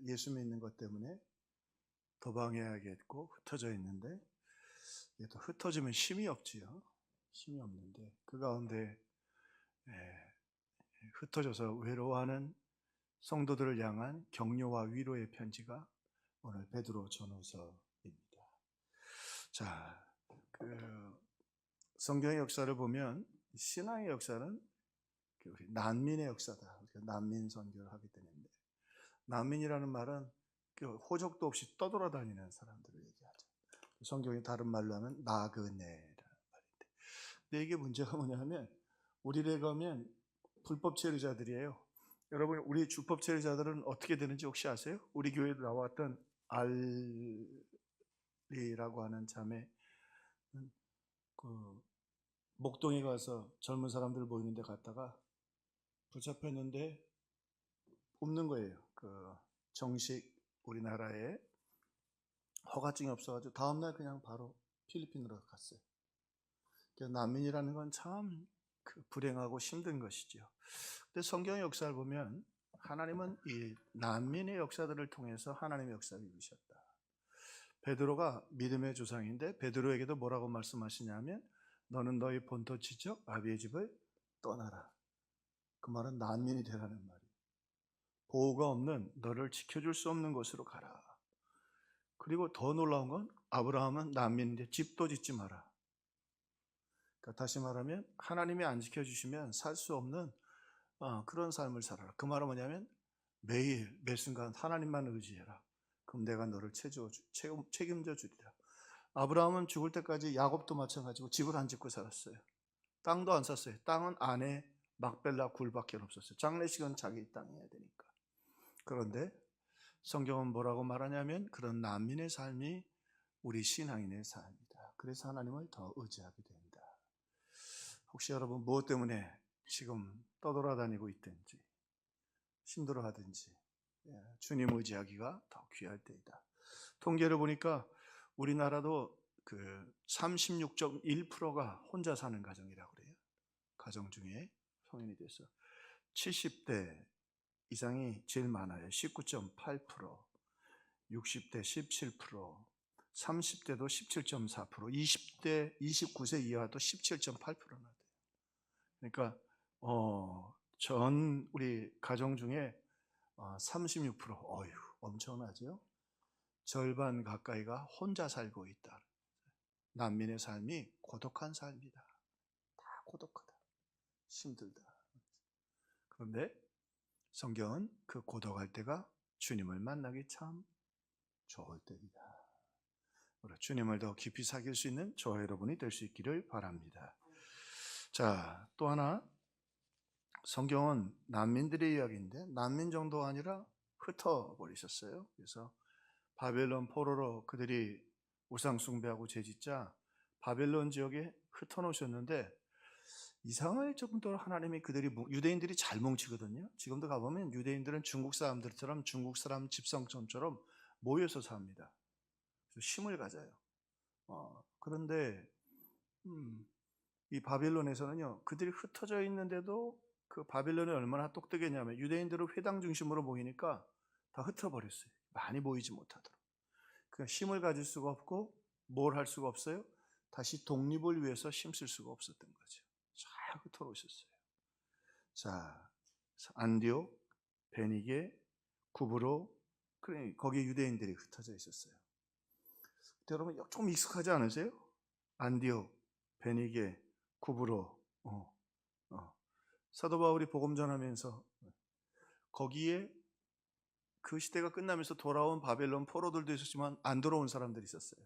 예수 믿는 것 때문에 도방해야겠고 흩어져 있는데, 또 흩어지면 힘이 없지요. 힘이 없는데 그 가운데 흩어져서 외로워하는 성도들을 향한 격려와 위로의 편지가 오늘 베드로 전후서입니다. 자, 성경의 역사를 보면 신앙의 역사는 우리 난민의 역사다. 난민 선교를 하게 되는데, 난민이라는 말은 호적도 없이 떠돌아다니는 사람들을 얘기하죠. 성경이 다른 말로 하면 나그네라는 말인데, 근데 이게 문제가 뭐냐면 우리를 가면 불법 체류자들이에요. 여러분, 우리 주법 체류자들은 어떻게 되는지 혹시 아세요? 우리 교회에 나왔던 알리라고 하는 자매, 그 목동에 가서 젊은 사람들 모이는 데 갔다가 붙잡혔는데 없는 거예요. 그 정식 우리나라에 허가증이 없어가지고 다음날 그냥 바로 필리핀으로 갔어요. 난민이라는 건 참 불행하고 힘든 것이죠. 근데 성경의 역사를 보면 하나님은 이 난민의 역사들을 통해서 하나님의 역사를 이루셨다. 베드로가 믿음의 조상인데 베드로에게도 뭐라고 말씀하시냐면, 너는 너희 본토 지적 아비의 집을 떠나라. 그 말은 난민이 되라는 말이에요. 보호가 없는, 너를 지켜줄 수 없는 곳으로 가라. 그리고 더 놀라운 건 아브라함은 난민인데 집도 짓지 마라. 그러니까 다시 말하면 하나님이 안 지켜주시면 살 수 없는 그런 삶을 살아라. 그 말은 뭐냐면 매일 매 순간 하나님만 의지해라. 그럼 내가 너를 책임져 주리라. 아브라함은 죽을 때까지, 야곱도 마찬가지고 집을 안 짓고 살았어요. 땅도 안 샀어요. 땅은 아내 막벨라 굴밖에 없었어요. 장례식은 자기 땅 해야 되니까. 그런데 성경은 뭐라고 말하냐면 그런 난민의 삶이 우리 신앙인의 삶이다. 그래서 하나님을 더 의지하게 된다. 혹시 여러분 무엇 때문에 지금 떠돌아다니고 있든지 힘들어하든지 주님 의지하기가 더 귀할 때이다. 통계를 보니까 우리나라도 그 36.1%가 혼자 사는 가정이라고 그래요. 가정 중에 성인이 돼서 70대 이상이 제일 많아요. 19.8%, 60대 17%, 30대도 17.4%, 20대 29세 이하도 17.8%나 돼요. 그러니까 전 우리 가정 중에 36%, 어휴, 엄청나죠? 절반 가까이가 혼자 살고 있다. 난민의 삶이 고독한 삶이다. 다 고독하다. 힘들다. 그런데 성경은 그 고독할 때가 주님을 만나기 참 좋을 때이다. 주님을 더 깊이 사귈 수 있는 저와 여러분이 될 수 있기를 바랍니다. 자, 또 하나, 성경은 난민들의 이야기인데 난민 정도가 아니라 흩어버리셨어요. 그래서 바벨론 포로로 그들이 우상 숭배하고 죄짓자 바벨론 지역에 흩어놓으셨는데, 이상할 정도로 하나님이 유대인들이 잘 뭉치거든요. 지금도 가보면 유대인들은 중국 사람들처럼 중국 사람 집성촌처럼 모여서 삽니다. 그래서 힘을 가져요. 그런데 이 바벨론에서는요, 그들이 흩어져 있는데도 그 바벨론이 얼마나 똑똑했냐면 유대인들은 회당 중심으로 모이니까 다 흩어버렸어요. 많이 모이지 못하도록. 그러니까 힘을 가질 수가 없고 뭘 할 수가 없어요. 다시 독립을 위해서 힘쓸 수가 없었던 거죠. 잘 흩어놓으셨어요. 자, 안디옥, 베니게, 구브로, 거기에 유대인들이 흩어져 있었어요. 여러분 좀 익숙하지 않으세요? 안디옥, 베니게, 구브로. 사도 바울이 복음 전하면서 거기에 그 시대가 끝나면서 돌아온 바벨론 포로들도 있었지만 안 돌아온 사람들이 있었어요.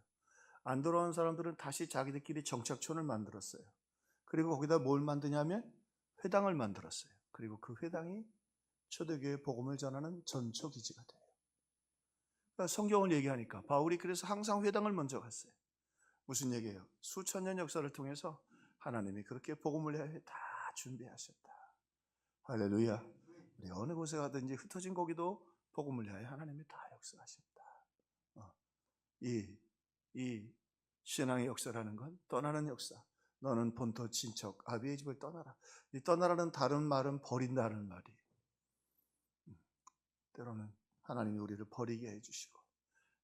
안 돌아온 사람들은 다시 자기들끼리 정착촌을 만들었어요. 그리고 거기다 뭘 만드냐면 회당을 만들었어요. 그리고 그 회당이 초대교회 복음을 전하는 전초기지가 돼요. 그러니까 성경을 얘기하니까 바울이 그래서 항상 회당을 먼저 갔어요. 무슨 얘기예요? 수천 년 역사를 통해서 하나님이 그렇게 복음을 위해 다 준비하셨다. 할렐루야. 우리 어느 곳에 가든지 흩어진 거기도 복음을 위하여 하나님이 다 역사하셨다. 이 신앙의 역사라는 건 떠나는 역사. 너는 본토 친척 아비의 집을 떠나라. 이 떠나라는 다른 말은 버린다는 말이에요. 때로는 하나님이 우리를 버리게 해주시고,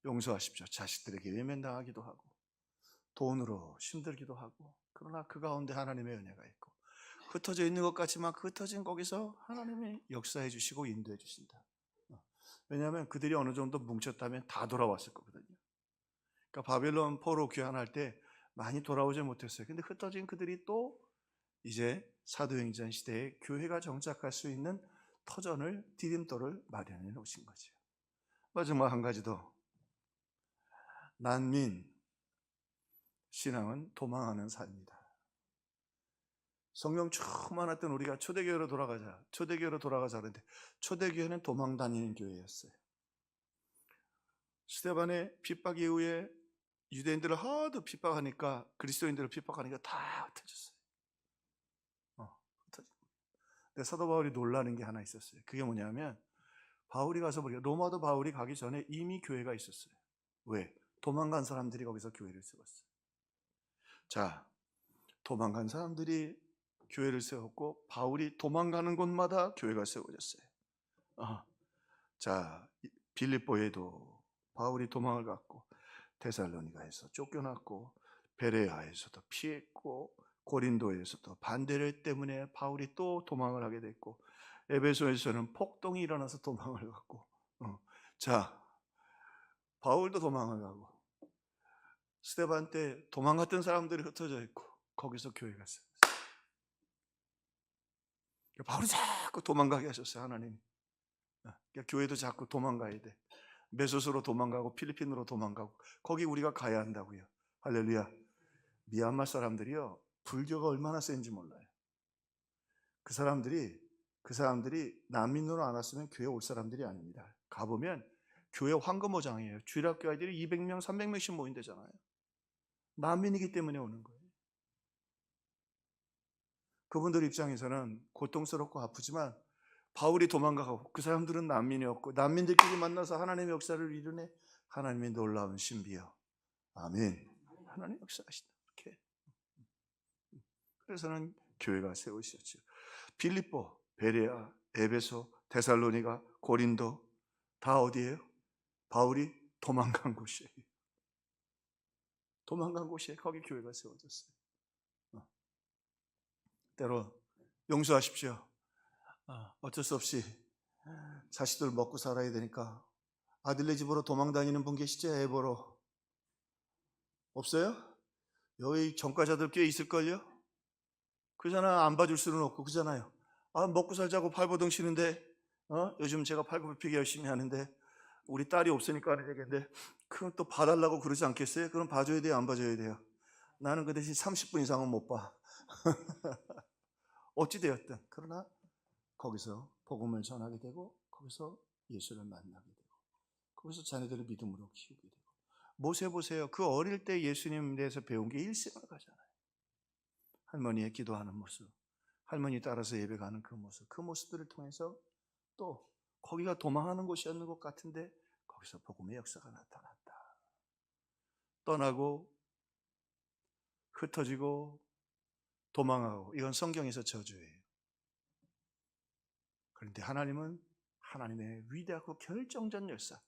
용서하십시오. 자식들에게 외면당하기도 하고 돈으로 힘들기도 하고, 그러나 그 가운데 하나님의 은혜가 있고, 흩어져 있는 것 같지만 그 흩어진 거기서 하나님이 역사해 주시고 인도해 주신다. 왜냐하면 그들이 어느 정도 뭉쳤다면 다 돌아왔을 거거든요. 그러니까 바벨론 포로 귀환할 때 많이 돌아오지 못했어요. 근데 흩어진 그들이 또 이제 사도행전 시대에 교회가 정착할 수 있는 터전을, 디딤돌을 마련해 놓으신 거죠. 마지막 한 가지 더. 난민 신앙은 도망하는 삶이다. 성령 충만했던 우리가 초대교회로 돌아가자 그랬는데, 초대교회는 도망 다니는 교회였어요. 스데반의 핍박 이후에 유대인들을 하도 핍박하니까, 그리스도인들을 핍박하니까 다 흩어졌어요. 근데 사도 바울이 놀라는 게 하나 있었어요. 그게 뭐냐면, 바울이 가서 보니까 로마도 바울이 가기 전에 이미 교회가 있었어요. 왜? 도망간 사람들이 거기서 교회를 세웠어요. 자, 도망간 사람들이 교회를 세웠고, 바울이 도망가는 곳마다 교회가 세워졌어요. 자, 빌립보에도 바울이 도망을 갔고, 데살로니가에서 쫓겨났고, 베레아에서도 피했고, 고린도에서도 반대를 때문에 바울이 또 도망을 하게 됐고, 에베소에서는 폭동이 일어나서 도망을 갔고, 자, 바울도 도망을 가고, 스데반 때 도망갔던 사람들이 흩어져 있고, 거기서 교회가 있어요. 바울이 자꾸 도망가게 하셨어요, 하나님이. 그러니까 교회도 자꾸 도망가야 돼. 메소스로 도망가고 필리핀으로 도망가고, 거기 우리가 가야 한다고요. 할렐루야. 미얀마 사람들이요, 불교가 얼마나 센지 몰라요. 그 사람들이 난민으로 안 왔으면 교회 올 사람들이 아닙니다. 가보면 교회 황금어장이에요. 주일학교 아이들이 200명, 300명씩 모인대잖아요. 난민이기 때문에 오는 거예요. 그분들 입장에서는 고통스럽고 아프지만, 바울이 도망가고 그 사람들은 난민이었고, 난민들끼리 만나서 하나님의 역사를 이루네. 하나님의 놀라운 신비요. 아멘. 하나님 역사하시다. 이렇게. 그래서는 교회가 세우셨죠. 빌립보, 베레아, 에베소, 데살로니가, 고린도 다 어디예요? 바울이 도망간 곳이에요. 도망간 곳에 거기 교회가 세워졌어요. 때로 용서하십시오. 어쩔 수 없이 자식들 먹고 살아야 되니까 아들네 집으로 도망 다니는 분 계시죠? 애보로. 없어요? 여기 전과자들 꽤 있을걸요? 그잖아. 안 봐줄 수는 없고, 그잖아요. 먹고 살자고 팔보등 치는데, 요즘 제가 팔굽혀펴기 열심히 하는데 우리 딸이 없으니까 안 되겠는데, 그럼 또 봐달라고 그러지 않겠어요? 그럼 봐줘야 돼요, 안 봐줘야 돼요? 나는 그 대신 30분 이상은 못 봐. 어찌되었든 그러나 거기서 복음을 전하게 되고, 거기서 예수를 만나게 되고, 거기서 자녀들을 믿음으로 키우게 되고. 모세 보세요. 그 어릴 때 예수님 대해서 배운 게 일생을 가잖아요. 할머니의 기도하는 모습, 할머니 따라서 예배 가는 그 모습, 그 모습들을 통해서 또 거기가 도망하는 곳이었는 것 같은데 거기서 복음의 역사가 나타났다. 떠나고 흩어지고 도망하고, 이건 성경에서 저주예요. 그런데 하나님은 하나님의 위대하고 결정적 역사,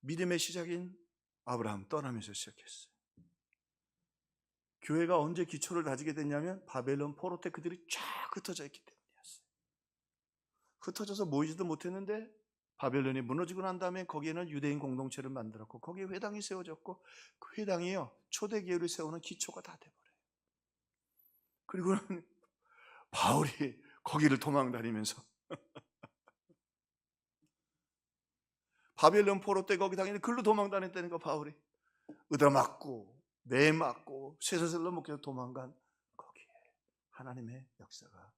믿음의 시작인 아브라함 떠나면서 시작했어요. 교회가 언제 기초를 다지게 됐냐면 바벨론 포로 때 그들이 쫙 흩어져 있기 때문이었어요. 흩어져서 모이지도 못했는데 바벨론이 무너지고 난 다음에 거기에는 유대인 공동체를 만들었고, 거기에 회당이 세워졌고, 그 회당이요, 초대교회를 세우는 기초가 다 돼버려요. 그리고는 바울이 거기를 도망다니면서 바벨론 포로 때 거기 당연히 글로 도망다녔다는 거. 바울이 얻어맞고 매맞고 쇠사슬로 묶여서 도망간 거기에 하나님의 역사가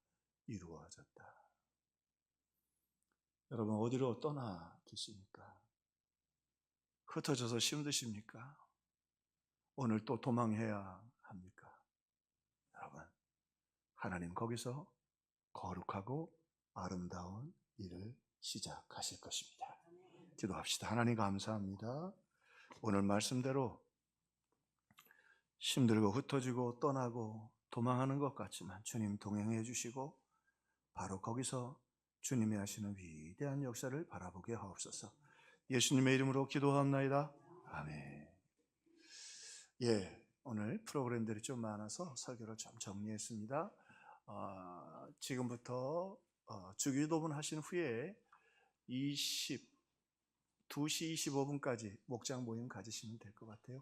이루어졌다. 여러분, 어디로 떠나 계십니까? 흩어져서 힘드십니까? 오늘 또 도망해야 합니까? 여러분, 하나님 거기서 거룩하고 아름다운 일을 시작하실 것입니다. 기도합시다. 하나님 감사합니다. 오늘 말씀대로 힘들고 흩어지고 떠나고 도망하는 것 같지만 주님 동행해 주시고, 바로 거기서 주님이 하시는 위대한 역사를 바라보게 하옵소서. 예수님의 이름으로 기도하옵나이다. 아멘. 예, 오늘 프로그램들이 좀 많아서 설교를 좀 정리했습니다. 지금부터 주기도문 하신 후에 2시 25분까지 목장 모임 가지시면 될 것 같아요.